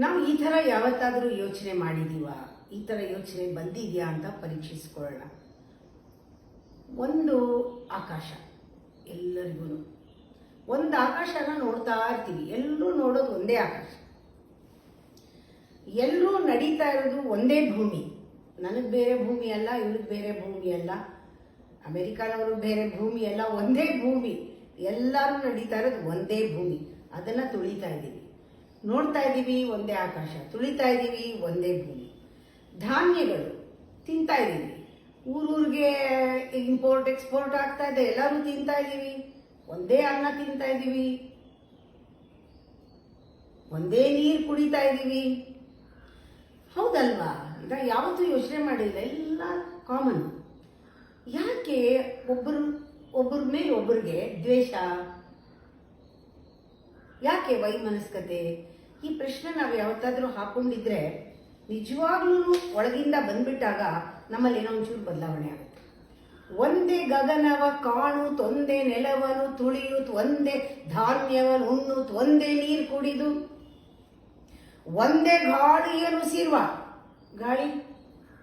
ನಾವು ಈ ಥರ ಯಾವತ್ತಾದರೂ ಯೋಚನೆ ಮಾಡಿದೀವ, ಈ ಥರ ಯೋಚನೆ ಬಂದಿದೆಯಾ ಅಂತ ಪರೀಕ್ಷಿಸ್ಕೊಳ್ಳೋಣ. ಒಂದು ಆಕಾಶ, ಎಲ್ಲರಿಗೂ ಒಂದು ಆಕಾಶನ ನೋಡ್ತಾ ಇರ್ತೀವಿ. ಎಲ್ಲರೂ ನೋಡೋದು ಒಂದೇ ಆಕಾಶ, ಎಲ್ಲರೂ ನಡೀತಾ ಇರೋದು ಒಂದೇ ಭೂಮಿ. ನನಗೆ ಬೇರೆ ಭೂಮಿ ಅಲ್ಲ, ಇವ್ರಿಗೆ ಬೇರೆ ಭೂಮಿ ಅಲ್ಲ, ಅಮೆರಿಕಾನವರು ಬೇರೆ ಭೂಮಿ ಅಲ್ಲ, ಒಂದೇ ಭೂಮಿ. ಎಲ್ಲರೂ ನಡೀತಾ ಇರೋದು ಒಂದೇ ಭೂಮಿ. ಅದನ್ನು ತುಳಿತಾ ಇದ್ದೀವಿ, ನೋಡ್ತಾ ಇದ್ದೀವಿ, ಒಂದೇ ಆಕಾಶ, ತುಳಿತಾ ಇದ್ದೀವಿ, ಒಂದೇ ಭೂಮಿ. ಧಾನ್ಯಗಳು ತಿಂತಾ ಇದ್ದೀವಿ, ಊರೂರಿಗೆ ಇಂಪೋರ್ಟ್ ಎಕ್ಸ್ಪೋರ್ಟ್ ಆಗ್ತಾ ಇದೆ, ಎಲ್ಲರೂ ತಿಂತಾ ಇದ್ದೀವಿ, ಒಂದೇ ಅನ್ನ ತಿಂತಾ ಇದ್ದೀವಿ, ಒಂದೇ ನೀರು ಕುಡಿತಾ ಇದ್ದೀವಿ. ಹೌದಲ್ವಾ? ಈಗ ಯಾವತ್ತೂ ಯೋಚನೆ ಮಾಡಿಲ್ಲ, ಎಲ್ಲ ಕಾಮನ್. ಯಾಕೆ ಒಬ್ಬರ ಮೇಲೆ ಒಬ್ಬರಿಗೆ ದ್ವೇಷ? ಯಾಕೆ ವೈಮನಸ್ಕತೆ? ಈ ಪ್ರಶ್ನೆ ನಾವು ಯಾವತ್ತಾದ್ರೂ ಹಾಕೊಂಡಿದ್ರೆ ನಿಜವಾಗ್ಲೂ ಒಳಗಿಂದ ಬಂದ್ಬಿಟ್ಟಾಗ ನಮ್ಮಲ್ಲಿ ಏನೋ ಒಂಚೂರು ಬದಲಾವಣೆ ಆಗುತ್ತೆ. ಒಂದೇ ಗಗನವ ಕಾಣುತ್, ಒಂದೇ ನೆಲವನ್ನು ತುಳಿಯುತ್, ಒಂದೇ ಧಾನ್ಯವನ್ನು ಉಣ್ಣುತ್, ಒಂದೇ ನೀರು ಕುಡಿದು, ಒಂದೇ ಗಾಳಿಯನ್ನು ಉಸಿರುವ. ಗಾಳಿ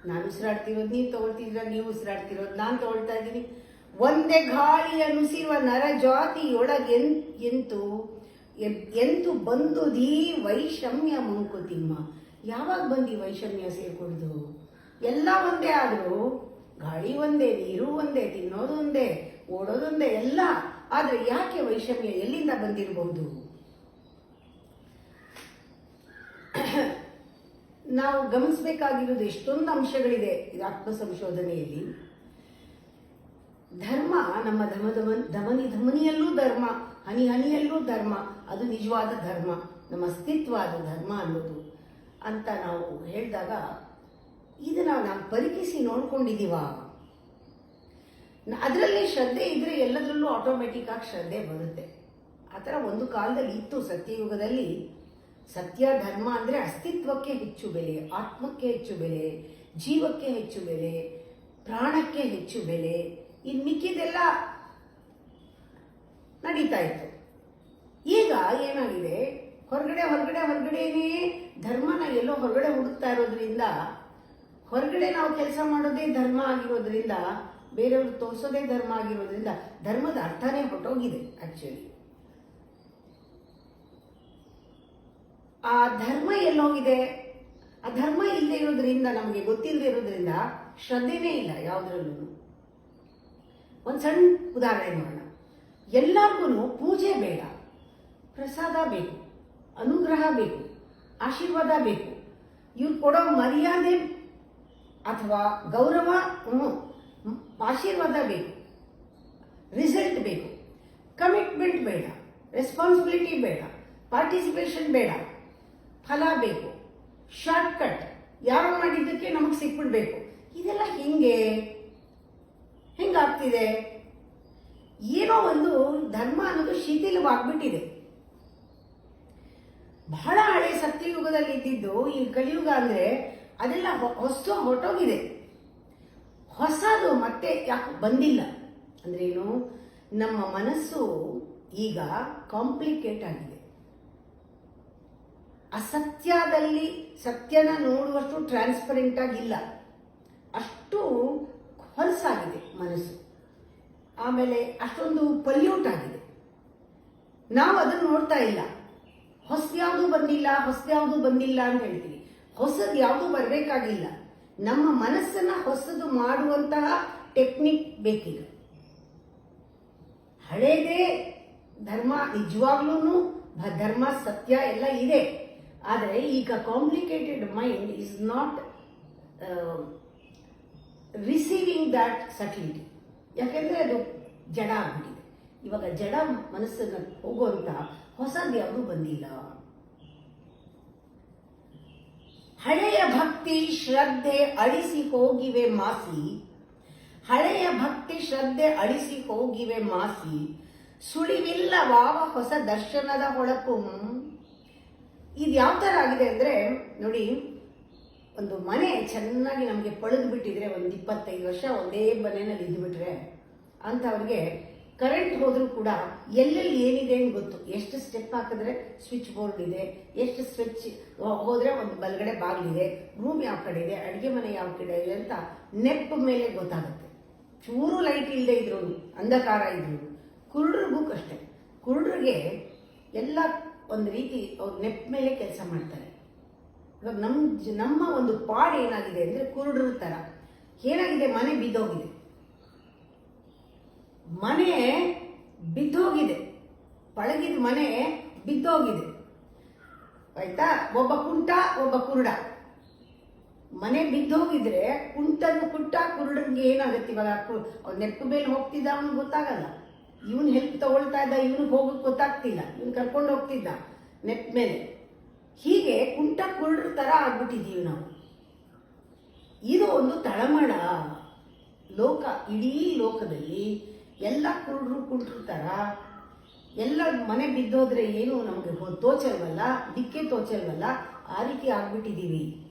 ನಾನು ಉಸಿರಾಡ್ತಿರೋದು ನೀವು ತಗೊಳ್ತಿದ್ರ, ನೀವು ಉಸಿರಾಡ್ತಿರೋದು ನಾನು ತಗೊಳ್ತಾ ಇದ್ದೀನಿ. ಒಂದೇ ಗಾಳಿಯನ್ನು ಉಸಿರುವ ನರ ಜಾತಿಯೊಳಗೆ ಎಂತು ಬಂದುದೀ ವೈಷಮ್ಯ ಮಂಕುತಿಮ್ಮ. ಯಾವಾಗ ಬಂದು ವೈಷಮ್ಯ ಸೇರ್ಕೊಳ್ದು? ಎಲ್ಲ ಒಂದೇ ಆದರೂ, ಗಾಳಿ ಒಂದೇ, ನೀರು ಒಂದೇ, ತಿನ್ನೋದು ಒಂದೇ, ಓಡೋದೊಂದೇ, ಎಲ್ಲ. ಆದರೆ ಯಾಕೆ ವೈಷಮ್ಯ? ಎಲ್ಲಿಂದ ಬಂದಿರಬಹುದು? ನಾವು ಗಮನಿಸಬೇಕಾಗಿರೋದು ಎಷ್ಟೊಂದು ಅಂಶಗಳಿದೆ ಇದು ಆತ್ಮ ಸಂಶೋಧನೆಯಲ್ಲಿ. ಧರ್ಮ ನಮ್ಮ ಧಮನಿಯಲ್ಲೂ ಧರ್ಮ, ಹನಿ ಹನಿಯಲ್ಲೂ ಧರ್ಮ. ಅದು ನಿಜವಾದ ಧರ್ಮ, ನಮ್ಮ ಅಸ್ತಿತ್ವ ಅದು ಧರ್ಮ ಅನ್ನೋದು ಅಂತ ನಾವು ಹೇಳಿದಾಗ ಇದನ್ನ ನಾವು ಪರೀಕ್ಷಿಸಿ ನೋಡ್ಕೊಂಡಿದ್ದೀವ. ಅದರಲ್ಲಿ ಶ್ರದ್ಧೆ ಇದ್ರೆ ಎಲ್ಲದರಲ್ಲೂ ಆಟೋಮೆಟಿಕ್ ಆಗಿ ಶ್ರದ್ಧೆ ಬರುತ್ತೆ. ಆ ಥರ ಒಂದು ಕಾಲದಲ್ಲಿ ಇತ್ತು, ಸತ್ಯಯುಗದಲ್ಲಿ. ಸತ್ಯ ಧರ್ಮ ಅಂದರೆ ಅಸ್ತಿತ್ವಕ್ಕೆ ಹೆಚ್ಚು ಬೆಲೆ, ಆತ್ಮಕ್ಕೆ ಹೆಚ್ಚು ಬೆಲೆ, ಜೀವಕ್ಕೆ ಹೆಚ್ಚು ಬೆಲೆ, ಪ್ರಾಣಕ್ಕೆ ಹೆಚ್ಚು ಬೆಲೆ. ಇನ್ನು ಮಿಕ್ಕಿದೆಲ್ಲ ನಡೀತಾ ಇತ್ತು. ಈಗ ಏನಾಗಿದೆ, ಹೊರಗಡೆನೇ ಧರ್ಮನ ಎಲ್ಲೋ ಹೊರಗಡೆ ಹುಡುಕ್ತಾ ಇರೋದ್ರಿಂದ, ಹೊರಗಡೆ ನಾವು ಕೆಲಸ ಮಾಡೋದೇ ಧರ್ಮ ಆಗಿರೋದ್ರಿಂದ, ಬೇರೆಯವ್ರಿಗೆ ತೋರಿಸೋದೇ ಧರ್ಮ ಆಗಿರೋದ್ರಿಂದ ಧರ್ಮದ ಅರ್ಥನೇ ಹೊರಟೋಗಿದೆ. ಆಕ್ಚುಲಿ ಆ ಧರ್ಮ ಎಲ್ಲೋಗಿದೆ? ಆ ಧರ್ಮ ಇಲ್ಲದೆ ಇರೋದ್ರಿಂದ, ನಮಗೆ ಗೊತ್ತಿಲ್ಲದೆ ಇರೋದ್ರಿಂದ ಶ್ರದ್ಧೆನೇ ಇಲ್ಲ ಯಾವುದ್ರಲ್ಲೂ. ಒಂದು ಸಣ್ಣ ಉದಾಹರಣೆ ಮಾಡೋಣ. ಎಲ್ಲರಿಗೂ ಪೂಜೆ ಬೇಡ, ಪ್ರಸಾದ ಬೇಕು, ಅನುಗ್ರಹ ಬೇಕು, ಆಶೀರ್ವಾದ ಬೇಕು. ಇವ್ರು ಕೊಡೋ ಮರ್ಯಾದೆ ಅಥವಾ ಗೌರವ, ಆಶೀರ್ವಾದ ಬೇಕು, ರಿಸಲ್ಟ್ ಬೇಕು, ಕಮಿಟ್ಮೆಂಟ್ ಬೇಡ, ರೆಸ್ಪಾನ್ಸಿಬಿಲಿಟಿ ಬೇಡ, ಪಾರ್ಟಿಸಿಪೇಷನ್ ಬೇಡ, ಫಲ ಬೇಕು, ಶಾರ್ಟ್ಕಟ್, ಯಾರೋ ಮಾಡಿದ್ದಕ್ಕೆ ನಮಗೆ ಸಿಕ್ಬಿಡ್ಬೇಕು. ಇದೆಲ್ಲ ಹೆಂಗಾಗ್ತಿದೆ? ಏನೋ ಒಂದು ಧರ್ಮ ಅನ್ನೋದು ಶಿಥಿಲವಾಗ್ಬಿಟ್ಟಿದೆ. ಬಹಳ ಹಳೆ ಸತ್ಯಯುಗದಲ್ಲಿ ಇದ್ದಿದ್ದು ಈ ಕಲಿಯುಗ ಅಂದ್ರೆ ಅದೆಲ್ಲ ಹೊರಟೋಗಿದೆ. ಹೊಸದು ಮತ್ತೆ ಯಾಕೆ ಬಂದಿಲ್ಲ ಅಂದ್ರೆ ಏನು? ನಮ್ಮ ಮನಸ್ಸು ಈಗ ಕಾಂಪ್ಲಿಕೇಟ್ ಆಗಿದೆ. ಅಸತ್ಯದಲ್ಲಿ ಸತ್ಯನ ನೋಡುವಷ್ಟು ಟ್ರಾನ್ಸ್ಪರೆಂಟ್ ಆಗಿಲ್ಲ, ಅಷ್ಟು ಹೊಲಸಾಗಿದೆ ಮನಸ್ಸು. ಆಮೇಲೆ ಅಷ್ಟೊಂದು ಪಲ್ಯೂಟ್ ಆಗಿದೆ. ನಾವು ಅದನ್ನು ನೋಡ್ತಾ ಇಲ್ಲ. ಹೊಸದ್ಯಾವುದು ಬಂದಿಲ್ಲ ಅಂತ ಹೇಳ್ತೀವಿ. ಹೊಸದು ಯಾವುದು ಬರಬೇಕಾಗಿಲ್ಲ. ನಮ್ಮ ಮನಸ್ಸನ್ನ ಹೊಸದು ಮಾಡುವಂತಹ ಟೆಕ್ನಿಕ್ ಬೇಕೀಗ. ಹಳೇದೇ ಧರ್ಮ, ನಿಜವಾಗ್ಲೂ ಧರ್ಮ ಸತ್ಯ ಎಲ್ಲ ಇದೆ. ಆದರೆ ಈಗ complicated mind is not receiving that subtlety. ಯಾಕೆಂದ್ರೆ ಅದು ಜಡ ಆಗ್ಬಿಟ್ಟಿದೆ. ಇವಾಗ ಜಡ ಮನಸ್ಸನ್ನ ಹೋಗುವಂತ ಹೊಸದು ಯಾವುದು ಬಂದಿಲ್ಲ. ಹಳೆಯ ಭಕ್ತಿ ಶ್ರದ್ಧೆ ಅಳಿಸಿ ಹೋಗಿವೆ ಮಾಸಿ, ಹಳೆಯ ಭಕ್ತಿ ಶ್ರದ್ಧೆ ಅಳಿಸಿ ಹೋಗಿವೆ ಮಾಸಿ, ಸುಳಿವಿಲ್ಲವಾವ ಹೊಸ ದರ್ಶನದ ಹೊಳಪು. ಇದು ಯಾವ ಥರ ಆಗಿದೆ ಅಂದರೆ ನೋಡಿ, ಒಂದು ಮನೆ ಚೆನ್ನಾಗಿ ನಮಗೆ ಪಳೆದು ಬಿಟ್ಟಿದ್ರೆ, ಒಂದು 25 ವರ್ಷ ಒಂದೇ ಮನೆಯಲ್ಲಿ ಇದ್ದುಬಿಟ್ರೆ ಅಂಥವ್ರಿಗೆ ಕರೆಂಟ್ ಹೋದ್ರೂ ಕೂಡ ಎಲ್ಲೆಲ್ಲಿ ಏನಿದೆ ಅಂತ ಗೊತ್ತು. ಎಷ್ಟು ಸ್ಟೆಪ್ ಹಾಕಿದ್ರೆ ಸ್ವಿಚ್ ಬೋರ್ಡ್ ಇದೆ, ಎಷ್ಟು ಸ್ವಿಚ್ ಹೋದ್ರೆ ಒಂದು ಬಲಗಡೆ ಬಾಗಿಲಿದೆ, ರೂಮ್ ಯಾವ ಕಡೆ ಇದೆ, ಅಡುಗೆ ಮನೆ ಯಾವ ಕಡೆ ಇದೆ ಅಂತ ನೆಪ್ ಮೇಲೆ ಗೊತ್ತಾಗುತ್ತೆ. ಚೂರು ಲೈಟ್ ಇಲ್ಲದೆ ಇದ್ರು, ಅಂಧಕಾರ ಇದ್ರು. ಕುರುಡ್ರಿಗೂ ಅಷ್ಟೇ, ಕುರುಡ್ರಿಗೆ ಎಲ್ಲ ಒಂದು ರೀತಿ ಅವ್ರು ನೆಪ್ ಮೇಲೆ ಕೆಲಸ ಮಾಡ್ತಾರೆ. ಇವಾಗ ನಮ್ಮ ಒಂದು ಪಾಡ್ ಏನಾಗಿದೆ ಅಂದ್ರೆ ಕುರುಡ್ರ ತರ ಏನಾಗಿದೆ, ಮನೆ ಬಿದ್ದೋಗಿದೆ, ಮನೆ ಬಿದ್ದೋಗಿದೆ, ಪಳಗಿದ ಮನೆ ಬಿದ್ದೋಗಿದೆ, ಆಯ್ತಾ. ಒಬ್ಬ ಕುಂಟ ಒಬ್ಬ ಕುರುಡ, ಮನೆ ಬಿದ್ದೋಗಿದ್ರೆ ಕುಂಟ ಕುರುಡನ್ಗೆ ಏನಾಗುತ್ತೆ ಇವಾಗ, ನೆಪ್ಪ ಮೇಲೆ ಹೋಗ್ತಿದ್ದ ಅವನು ಗೊತ್ತಾಗಲ್ಲ, ಇವನ್ ಹೆಲ್ಪ್ ತಗೊಳ್ತಾ ಇದ್ದ ಇವನಿಗೆ ಹೋಗಕ್ ಗೊತ್ತಾಗ್ತಿಲ್ಲ, ಇವನ್ ಕರ್ಕೊಂಡು ಹೋಗ್ತಿದ್ದ ನೆಪ್ ಮೇಲೆ. ಹೀಗೆ ಕುಂಟ ಕುರುಡ್ರ ತರ ಆಗ್ಬಿಟ್ಟಿದೀವಿ ನಾವು. ಇದು ಒಂದು ತಳಮಳ ಲೋಕ. ಇಡೀ ಲೋಕದಲ್ಲಿ ಎಲ್ಲ ಕುರುಡ್ರು ಕುಂಟ್ರ ತರ, ಎಲ್ಲ ಮನೆ ಬಿದ್ದೋದ್ರೆ ಏನು ನಮಗೆ ತೋಚಲ್ವಲ್ಲ, ದಿಕ್ಕೆ ತೋಚಲ್ವಲ್ಲ, ಆ ರೀತಿ ಆಗ್ಬಿಟ್ಟಿದೀವಿ.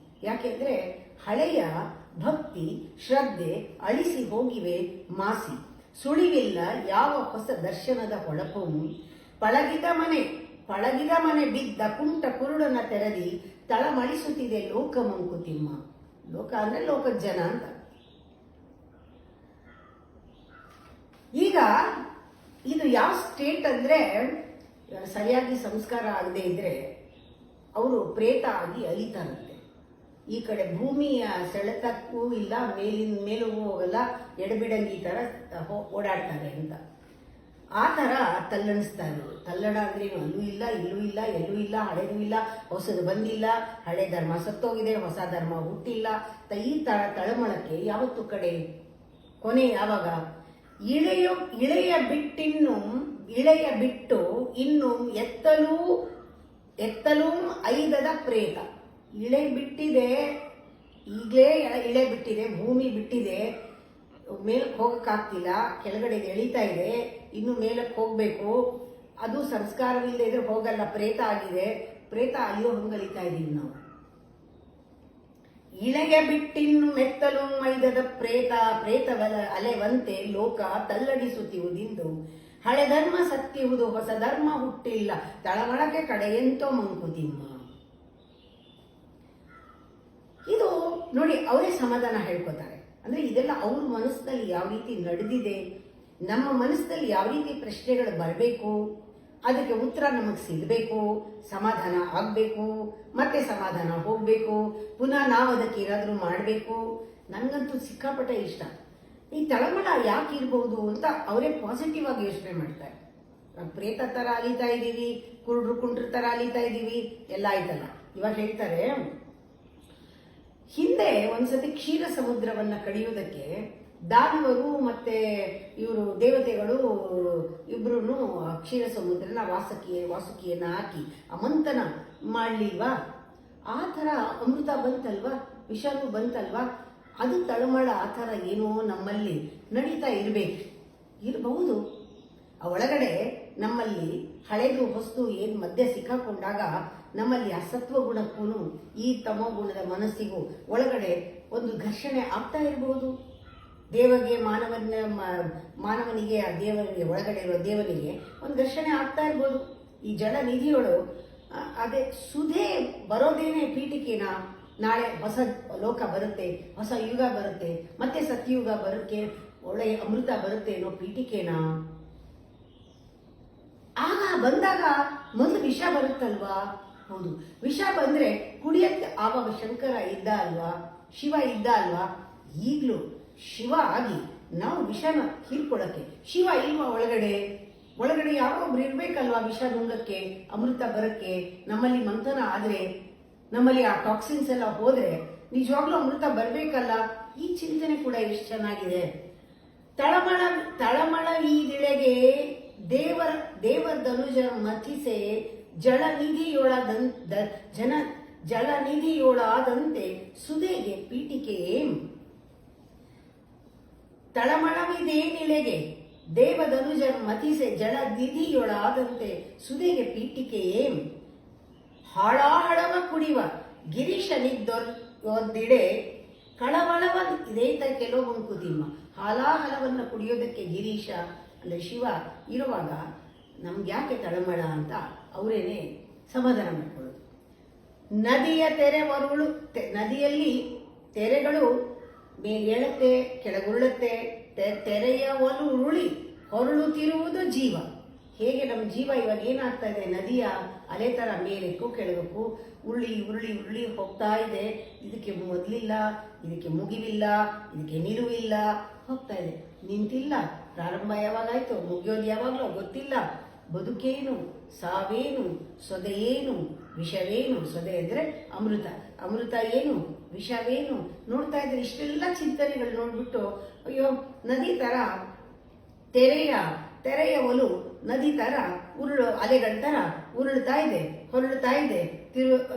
ಯಾಕೆಂದ್ರೆ ಹಳೆಯ ಭಕ್ತಿ ಶ್ರದ್ಧೆ ಅಳಿಸಿ ಹೋಗಿವೆ ಮಾಸಿ, ಸುಳಿವಿಲ್ಲ ಯಾವ ಹೊಸ ದರ್ಶನದ ಹೊಳಪು. ಪಳಗಿದ ಮನೆ ಬಿದ್ದ ಕುಂಟ ಕುರುಡನ ತೆರದಿ ತಳಮಳಿಸುತ್ತಿದೆ ಲೋಕ ಮಂಕುತಿಮ್ಮ. ಲೋಕ ಅಂದ್ರೆ ಲೋಕದ ಜನ ಅಂತ. ಈಗ ಇದು ಯಾವ ಸ್ಟೇಟ್ ಅಂದ್ರೆ, ಸರಿಯಾಗಿ ಸಂಸ್ಕಾರ ಆಗದೆ ಇದ್ರೆ ಅವರು ಪ್ರೇತ ಆಗಿ ಅಲಿತಾರಂತೆ. ಈ ಕಡೆ ಭೂಮಿಯ ಸೆಳೆತಕ್ಕೂ ಇಲ್ಲ, ಮೇಲೂ ಹೋಗಲ್ಲ, ಎಡಬಿಡಂಗಿ ತರ ಓಡಾಡ್ತಾರೆ ಅಂತ. ಆ ತರ ತಲ್ಲಣಿಸ್ತಾ ಇದ್ರು. ತಲ್ಲಣ ಅಂದ್ರೆ ಅಲ್ಲೂ ಇಲ್ಲ, ಇಲ್ಲೂ ಇಲ್ಲ, ಎಲ್ಲೂ ಇಲ್ಲ, ಹಳೆದೂ ಇಲ್ಲ, ಹೊಸದು ಬಂದಿಲ್ಲ, ಹಳೆ ಧರ್ಮ ಸತ್ತೋಗಿದೆ, ಹೊಸ ಧರ್ಮ ಹುಟ್ಟಿಲ್ಲ. ಈ ತಳಮಳಕ್ಕೆ ಯಾವತ್ತು ಕಡೆ ಕೊನೆ ಯಾವಾಗ? ಇಳೆಯ ಬಿಟ್ಟು ಇನ್ನು ಎತ್ತಲೂ ಐದದ ಪ್ರೇತ. ಇಳೆ ಬಿಟ್ಟಿದೆ, ಈಗಲೇ ಇಳೆ ಬಿಟ್ಟಿದೆ, ಭೂಮಿ ಬಿಟ್ಟಿದೆ, ಮೇಲಕ್ಕೆ ಹೋಗಕ್ಕಾಗ್ತಿಲ್ಲ, ಕೆಳಗಡೆ ಎಳಿತಾ ಇದೆ, ಇನ್ನು ಮೇಲಕ್ಕೆ ಹೋಗ್ಬೇಕು. ಅದು ಸಂಸ್ಕಾರವಿಲ್ಲದೆ ಇದ್ರೆ ಹೋಗಲ್ಲ, ಪ್ರೇತ ಆಗಿದೆ. ಪ್ರೇತ ಅಲ್ಲಿಯೋ ಹಂಗಲಿತಾ ಇದೀವಿ ನಾವು. ಇಳೆಯ ಬಿಟ್ಟಿನ್ನು ಮೆತ್ತಲು ಮೈದದ ಪ್ರೇತವಲ ಅಲೆವಂತೆ ಲೋಕ ತಲ್ಲಡಿಸುತ್ತಿರುವುದಿಂದು. ಹಳೆ ಧರ್ಮ ಸತ್ತಿರುವುದು, ಹೊಸ ಧರ್ಮ ಹುಟ್ಟಿಲ್ಲ, ತಳಮಳಕ್ಕೆ ಕಡೆಯಂತೋ ಮಂಕುತಿಮ್ಮ. ಇದು ನೋಡಿ, ಅವರೇ ಸಮಾಧಾನ ಹೇಳ್ಕೊತಾರೆ. ಅಂದ್ರೆ ಇದೆಲ್ಲ ಅವ್ರ ಮನಸ್ಸಿನಲ್ಲಿ ಯಾವ ರೀತಿ ನಡೆದಿದೆ, ನಮ್ಮ ಮನಸ್ಸಿನಲ್ಲಿ ಯಾವ ರೀತಿ ಪ್ರಶ್ನೆಗಳು ಬರಬೇಕು, ಅದಕ್ಕೆ ಉತ್ತರ ನಮಗೆ ಸಿಗಬೇಕು, ಸಮಾಧಾನ ಆಗಬೇಕು, ಮತ್ತೆ ಸಮಾಧಾನ ಹೋಗ್ಬೇಕು, ಪುನಃ ನಾವು ಅದಕ್ಕೆ ಏನಾದರೂ ಮಾಡಬೇಕು. ನನಗಂತೂ ಸಿಕ್ಕಾಪಟ್ಟೆ ಇಷ್ಟ. ಈ ತಳಮಳ ಯಾಕೆ ಇರ್ಬೋದು ಅಂತ ಅವರೇ ಪಾಸಿಟಿವ್ ಆಗಿ ಯೋಚನೆ ಮಾಡ್ತಾರೆ. ಪ್ರೇತ ತರ ಅಲಿತಾ ಇದ್ದೀವಿ, ಕುಂಟ್ರ ತರ ಅಲಿತಾ ಇದ್ದೀವಿ, ಎಲ್ಲ ಆಯ್ತಲ್ಲ. ಇವಾಗ ಹೇಳ್ತಾರೆ, ಹಿಂದೆ ಒಂದ್ಸತಿ ಕ್ಷೀರ ಸಮುದ್ರವನ್ನ ಕಡಿಯುವುದಕ್ಕೆ ದಾನವರು ಮತ್ತೆ ಇವರು ದೇವತೆಗಳು ಇಬ್ರು ಕ್ಷೀರ ಸಮುದ್ರನ ವಾಸುಕಿಯನ್ನ ಹಾಕಿ ಅಮಂತನ ಮಾಡ್ಲಿಲ್ವಾ? ಆ ತರ ಅಮೃತ ಬಂತಲ್ವಾ, ವಿಷಾನು ಬಂತಲ್ವಾ? ಅದು ತಳಮಳ. ಆ ತರ ಏನೋ ನಮ್ಮಲ್ಲಿ ನಡೀತಾ ಇರಬಹುದು. ಆ ಒಳಗಡೆ ನಮ್ಮಲ್ಲಿ ಹಳೆದು ಹೊಸ್ತು ಏನ್ ಮಧ್ಯೆ ಸಿಕ್ಕಾಕೊಂಡಾಗ ನಮ್ಮಲ್ಲಿ ಆ ಸತ್ವ ಗುಣಕ್ಕೂ ಈ ತಮೋ ಗುಣದ ಮನಸ್ಸಿಗೂ ಒಳಗಡೆ ಒಂದು ಘರ್ಷಣೆ ಆಗ್ತಾ ಇರಬಹುದು. ಮಾನವನಿಗೆ ಆ ದೇವನಿಗೆ ಒಳಗಡೆ ಇರುವ ದೇವನಿಗೆ ಒಂದು ಘರ್ಷಣೆ ಆಗ್ತಾ ಇರ್ಬೋದು. ಈ ಜಡ ನಿಧಿಯೊಳು ಅದೇ ಸುಧೆ ಬರೋದೇನೆ ಪೀಠಿಕೆನ. ನಾಳೆ ಹೊಸ ಲೋಕ ಬರುತ್ತೆ, ಹೊಸ ಯುಗ ಬರುತ್ತೆ, ಮತ್ತೆ ಸತ್ಯುಗ ಬರುತ್ತೆ, ಒಳ್ಳೆಯ ಅಮೃತ ಬರುತ್ತೆ ಅನ್ನೋ ಪೀಠಿಕೆನಾ? ಆಗ ಬಂದಾಗ ಮೊದಲು ವಿಷ ಬರುತ್ತಲ್ವಾ? ಹೌದು, ವಿಷ ಬಂದ್ರೆ ಕುಡಿಯಕ್ಕೆ ಆವಾಗ ಶಂಕರ ಇದ್ದ ಅಲ್ವಾ, ಶಿವ ಇದ್ದ ಅಲ್ವಾ? ಈಗ್ಲೂ ಶಿವ ಆಗಿ ನಾವು ವಿಷನ ಹೀರ್ಕೊಳಕ್ಕೆ ಶಿವ ಇಲ್ವಾ ಒಳಗಡೆ ಯಾರೋ ಒಬ್ರು ಇರ್ಬೇಕಲ್ವಾ ವಿಷ ನುಂಗಕ್ಕೆ, ಅಮೃತ ಬರಕ್ಕೆ. ನಮ್ಮಲ್ಲಿ ಮಂಥನ ಆದ್ರೆ, ನಮ್ಮಲ್ಲಿ ಆ ಟಾಕ್ಸಿನ್ಸ್ ಎಲ್ಲ ಹೋದ್ರೆ ನಿಜವಾಗ್ಲೂ ಅಮೃತ ಬರ್ಬೇಕಲ್ಲ. ಈ ಚಿಂತನೆ ಕೂಡ ಎಷ್ಟು ಚೆನ್ನಾಗಿದೆ. ತಳಮಳ ಈದಿಳೆಗೆ ದೇವರ ಧನುಜ ಮಥಿಸೆ ಜಲನಿಧಿಯೊಳಾದಂತೆ ಸುಧೆಗೆ ಪೀಠಿಕೆಯೇಂ. ತಳಮಳವಿದೇನಿಳೆಗೆ ದೇವಧನುಜ ಮಥಿಸೆ ಜಲನಿಧಿಯೊಳಾದಂತೆ ಸುಧೆಗೆ ಪೀಠಿಕೆಯೇಂ. ಹಾಳಾಹಳವ ಕುಡಿವ ಗಿರೀಶನಿದ್ದೊಂದಿಡೆ ಕಳವಳವ ಇದೈತ ಕೆಲವು ಮಂಕುತಿಮ್ಮ. ಹಾಲಾಹಲವನ್ನು ಕುಡಿಯೋದಕ್ಕೆ ಗಿರೀಶ ಅಂದರೆ ಶಿವ ಇರುವಾಗ ನಮ್ಗೆ ಯಾಕೆ ತಳಮಳ ಅಂತ ಅವರೇನೆ ಸಮಾಧಾನ ಮಾಡ್ಕೊಳ್ಳೋದು. ನದಿಯ ತೆರೆ ಮರುಳು, ನದಿಯಲ್ಲಿ ತೆರೆಗಳು ಏಳುತ್ತೆ ಕೆಳಗುರುಳುತ್ತೆ, ತೆರೆಯ ಒಲು ಉರುಳಿ ಹೊರಳುತ್ತಿರುವುದು ಜೀವ. ಹೇಗೆ ನಮ್ಮ ಜೀವ ಇವಾಗ ಏನಾಗ್ತಾ ಇದೆ, ನದಿಯ ಅಲೆ ಥರ ಮೇಲಕ್ಕೂ ಕೆಳಗಕ್ಕೂ ಉರುಳಿ ಉರುಳಿ ಉರುಳಿ ಹೋಗ್ತಾ ಇದೆ. ಇದಕ್ಕೆ ಮೊದಲಿಲ್ಲ, ಇದಕ್ಕೆ ಮುಗಿವಿಲ್ಲ, ಇದಕ್ಕೆ ನಿಲುವಿಲ್ಲ, ಹೋಗ್ತಾ ಇದೆ. ನಿಂತಿಲ್ಲ, ಪ್ರಾರಂಭ ಯಾವಾಗಾಯ್ತು ಮುಗಿಯೋದು ಯಾವಾಗಲೋ ಗೊತ್ತಿಲ್ಲ. ಬದುಕೇನು, ಸಾವೇನು, ಸೊದೆಯೇನು, ವಿಷವೇನು. ಸೊದೆ ಅಂದರೆ ಅಮೃತ, ಅಮೃತ ಏನು, ವಿಷವೇನು. ನೋಡ್ತಾ ಇದ್ರೆ ಇಷ್ಟೆಲ್ಲ ಚಿಂತನೆಗಳು ನೋಡ್ಬಿಟ್ಟು ಅಯ್ಯೋ ನದಿ ಥರ ತೆರೆಯ ಒಲು ನದಿ ಥರ ಅಲೆಗಳ ಥರ ಉರುಳ್ತಾ ಇದೆ, ಹೊರಳ್ತಾ ಇದೆ,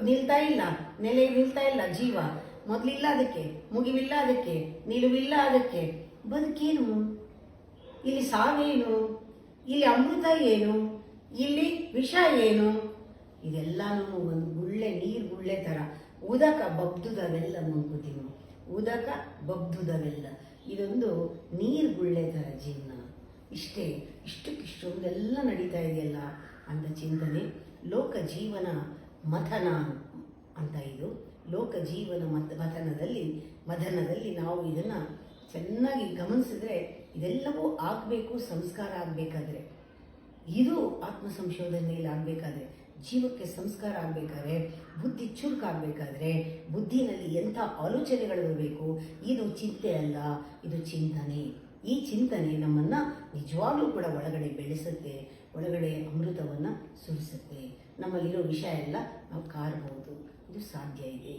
ನಿಲ್ತಾ ಇಲ್ಲ, ನೆಲೆ ನಿಲ್ತಾ ಇಲ್ಲ ಜೀವ. ಮೊದಲಿಲ್ಲ ಅದಕ್ಕೆ, ಮುಗಿವಿಲ್ಲ ಅದಕ್ಕೆ, ನಿಲುವಿಲ್ಲ ಅದಕ್ಕೆ. ಬದುಕೇನು, ಇಲ್ಲಿ ಸಾವೇನು, ಇಲ್ಲಿ ಅಮೃತ ಏನು, ಇಲ್ಲಿ ವಿಷ ಏನು. ಇದೆಲ್ಲಾನು ಒಂದು ಗುಳ್ಳೆ, ನೀರು ಗುಳ್ಳೆ ಥರ ಉದಕ ಬಬ್ದುದವೆಲ್ಲ ಮಂಕುತಿಮ್ಮ, ಉದಕ ಬಬ್ದುದವೆಲ್ಲ. ಇದೊಂದು ನೀರು ಗುಳ್ಳೆ ಥರ ಜೀವನ. ಇಷ್ಟಕ್ಕಿಷ್ಟೊಂದೆಲ್ಲ ನಡೀತಾ ಇದೆಯಲ್ಲ ಅಂತ ಚಿಂತನೆ. ಲೋಕ ಜೀವನ ಮಥನ ಅಂತ ಇದು. ಲೋಕ ಜೀವನ ಮಥನದಲ್ಲಿ ನಾವು ಇದನ್ನು ಚೆನ್ನಾಗಿ ಗಮನಿಸಿದ್ರೆ ಇದೆಲ್ಲವೂ ಆಗಬೇಕು. ಸಂಸ್ಕಾರ ಆಗಬೇಕಾದ್ರೆ, ಇದು ಆತ್ಮ ಸಂಶೋಧನೆಯಲ್ಲಿ ಆಗಬೇಕಾದ್ರೆ, ಜೀವಕ್ಕೆ ಸಂಸ್ಕಾರ ಆಗಬೇಕಾದ್ರೆ, ಬುದ್ಧಿ ಚುರುಕಾಗಬೇಕಾದ್ರೆ, ಬುದ್ಧಿನಲ್ಲಿ ಎಂಥ ಆಲೋಚನೆಗಳು ಬರಬೇಕು. ಇದು ಚಿಂತೆ ಅಲ್ಲ, ಇದು ಚಿಂತನೆ. ಈ ಚಿಂತನೆ ನಮ್ಮನ್ನು ನಿಜವಾಗ್ಲೂ ಕೂಡ ಒಳಗಡೆ ಬೆಳೆಸುತ್ತೆ, ಒಳಗಡೆ ಅಮೃತವನ್ನು ಸುರಿಸುತ್ತೆ. ನಮ್ಮಲ್ಲಿರೋ ವಿಷಯ ಎಲ್ಲ ನಾವು ಕಾರಬಹುದು. ಇದು ಸಾಧ್ಯ ಇದೆ.